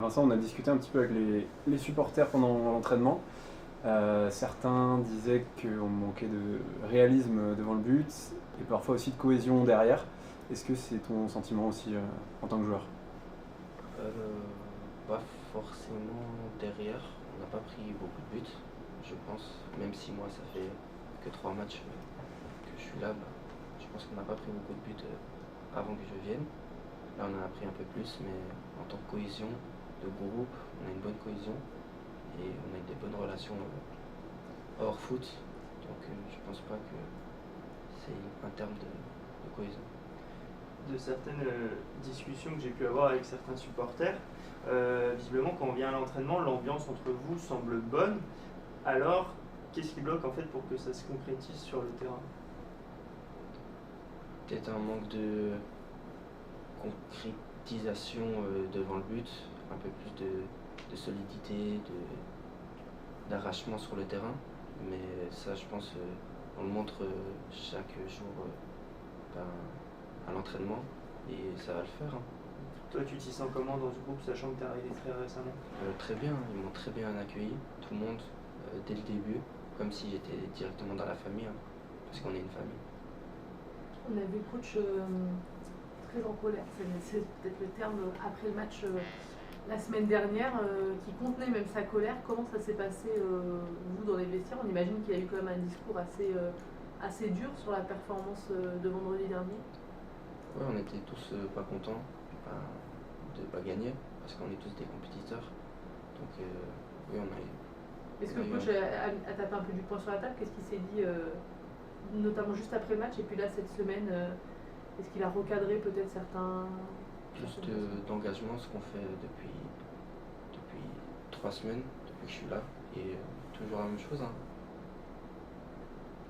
Vincent, on a discuté un petit peu avec les supporters pendant l'entraînement. Certains disaient qu'on manquait de réalisme devant le but et parfois aussi de cohésion derrière. Est-ce que c'est ton sentiment aussi en tant que joueur? Euh, Pas forcément derrière. On n'a pas pris beaucoup de buts, je pense. Même si moi, ça fait que 3 matchs que je suis là, je pense qu'on n'a pas pris beaucoup de buts avant que je vienne. Là, on en a pris un peu plus, mais en tant que cohésion de groupe, on a une bonne cohésion et on a des bonnes relations hors foot. Donc, je pense pas que c'est un terme de cohésion. De certaines discussions que j'ai pu avoir avec certains supporters, visiblement quand on vient à l'entraînement, l'ambiance entre vous semble bonne. Alors, qu'est-ce qui bloque en fait pour que ça se concrétise sur le terrain? Peut-être un manque de concrétisation devant le but, un peu plus de solidité, d'arrachement sur le terrain. Mais ça, je pense, on le montre chaque jour à l'entraînement et ça va le faire. Toi, tu t'y sens comment dans ce groupe, sachant que tu es arrivé très récemment? Très bien, ils m'ont très bien accueilli, tout le monde, dès le début, comme si j'étais directement dans la famille, parce qu'on est une famille. On a vu le coach très en colère, c'est peut-être le terme, après le match la semaine dernière, qui contenait même sa colère. Comment ça s'est passé, vous, dans les vestiaires? On imagine qu'il y a eu quand même un discours assez dur sur la performance de vendredi dernier. Ouais, on était tous pas contents de pas gagner, parce qu'on est tous des compétiteurs. Donc oui, on a eu... Est-ce que le coach a tapé un peu du poing sur la table? Qu'est-ce qu'il s'est dit, notamment juste après le match, et puis là cette semaine, est-ce qu'il a recadré peut-être certains... Plus d'engagement, ce qu'on fait depuis 3 semaines, depuis que je suis là, et toujours la même chose,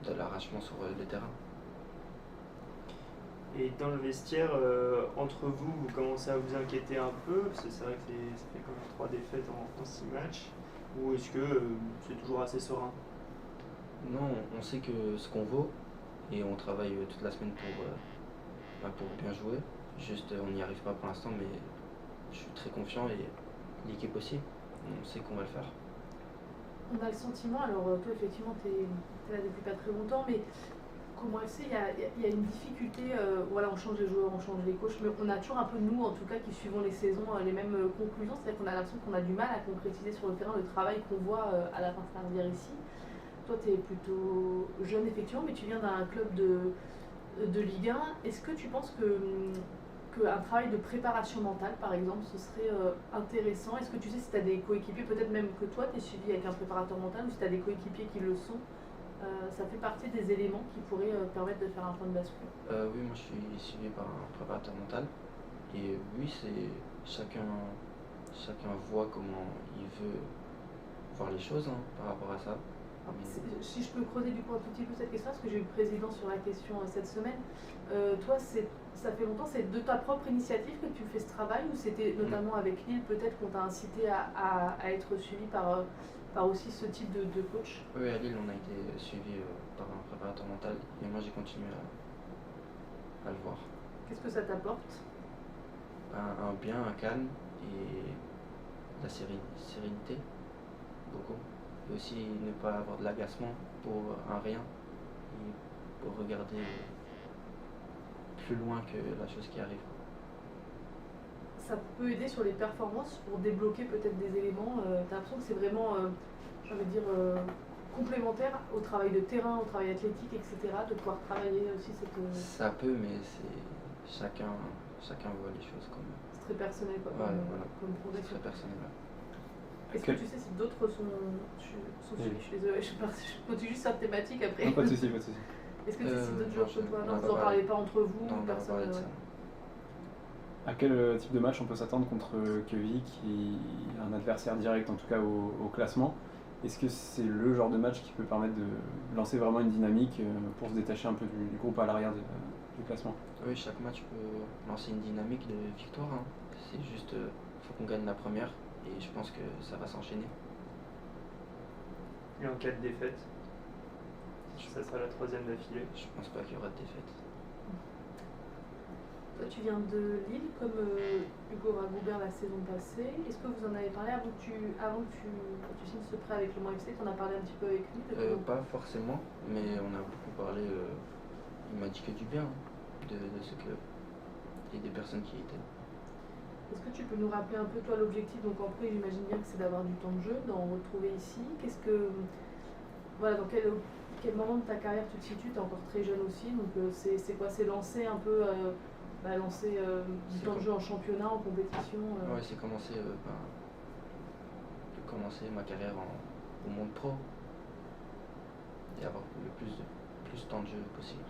de l'arrachement sur le terrain. Et dans le vestiaire, entre vous, vous commencez à vous inquiéter un peu, parce que c'est vrai que ça fait quand même 3 défaites en 6 matchs, ou est-ce que c'est toujours assez serein? Non, on sait que ce qu'on vaut, et on travaille toute la semaine pour bien jouer. Juste, on n'y arrive pas pour l'instant, mais je suis très confiant et l'équipe aussi. On sait qu'on va le faire. On a le sentiment, alors toi effectivement tu es là depuis pas très longtemps, mais comment elle sait, il y a une difficulté, voilà, on change les joueurs, on change les coachs, mais on a toujours un peu, nous en tout cas, qui suivons les saisons, les mêmes conclusions, c'est-à-dire qu'on a l'impression qu'on a du mal à concrétiser sur le terrain le travail qu'on voit à la fin de carrière ici. Toi tu es plutôt jeune effectivement, mais tu viens d'un club de Ligue 1. Est-ce que tu penses qu'un travail de préparation mentale, par exemple, ce serait intéressant? Est-ce que tu sais si tu as des coéquipiers, peut-être même que toi tu es suivi avec un préparateur mental, ou si tu as des coéquipiers qui le sont? Ça fait partie des éléments qui pourraient permettre de faire un point de bascule. Oui, moi je suis suivi par un préparateur mental. Et oui, chacun voit comment il veut voir les choses par rapport à ça. Si je peux creuser du coup un tout petit peu cette question, parce que j'ai eu le président sur la question cette semaine, toi ça fait longtemps, c'est de ta propre initiative que tu fais ce travail, ou c'était notamment avec Lille peut-être qu'on t'a incité à être suivi par aussi ce type de coach? Oui, à Lille on a été suivi par un préparateur mental et moi j'ai continué à le voir. Qu'est-ce que ça t'apporte? Un bien, un calme et la sérénité, beaucoup. Et aussi ne pas avoir de l'agacement pour un rien et pour regarder plus loin que la chose qui arrive. Ça peut aider sur les performances pour débloquer peut-être des éléments. T'as l'impression que c'est vraiment, j'ai envie de dire, complémentaire au travail de terrain, au travail athlétique, etc., de pouvoir travailler aussi cette... Ça peut, mais chacun voit les choses comme... C'est très personnel quoi, voilà. comme progression. C'est très personnel. Est-ce que tu sais si d'autres sont suivis? Je suis désolée, je continue juste cette thématique après. Non, pas de soucis, pas de soucis. Est-ce que tu sais si d'autres joueurs que toi? Non, vous n'en n'en parlez pas entre vous? Non, on n'a pas parlé de ça. À quel type de match on peut s'attendre contre Queville, qui est un adversaire direct en tout cas au classement? Est-ce que c'est le genre de match qui peut permettre de lancer vraiment une dynamique pour se détacher un peu du groupe à l'arrière du classement? Oui, chaque match peut lancer une dynamique de victoire. C'est juste, faut qu'on gagne la première et je pense que ça va s'enchaîner. Et en cas de défaite, ça sera la 3e d'affilée? Je pense pas qu'il y aura de défaite. Toi, tu viens de Lille, comme Hugo Ragoubert la saison passée. Est-ce que vous en avez parlé avant que tu signes ce prêt avec le Mans FC? Tu en as parlé un petit peu avec lui Pas forcément, mais on a beaucoup parlé. Il m'a dit que du bien de ce club et des personnes qui y étaient. Est-ce que tu peux nous rappeler un peu, toi, l'objectif? Donc, en prêt, j'imagine bien que c'est d'avoir du temps de jeu, d'en retrouver ici. Voilà, dans quel moment de ta carrière tu te situes? Tu es encore très jeune aussi, donc c'est quoi? C'est lancer un peu, du temps de jeu en championnat, en compétition Ouais, c'est commencer, de commencer ma carrière au monde pro et avoir le plus de temps de jeu possible.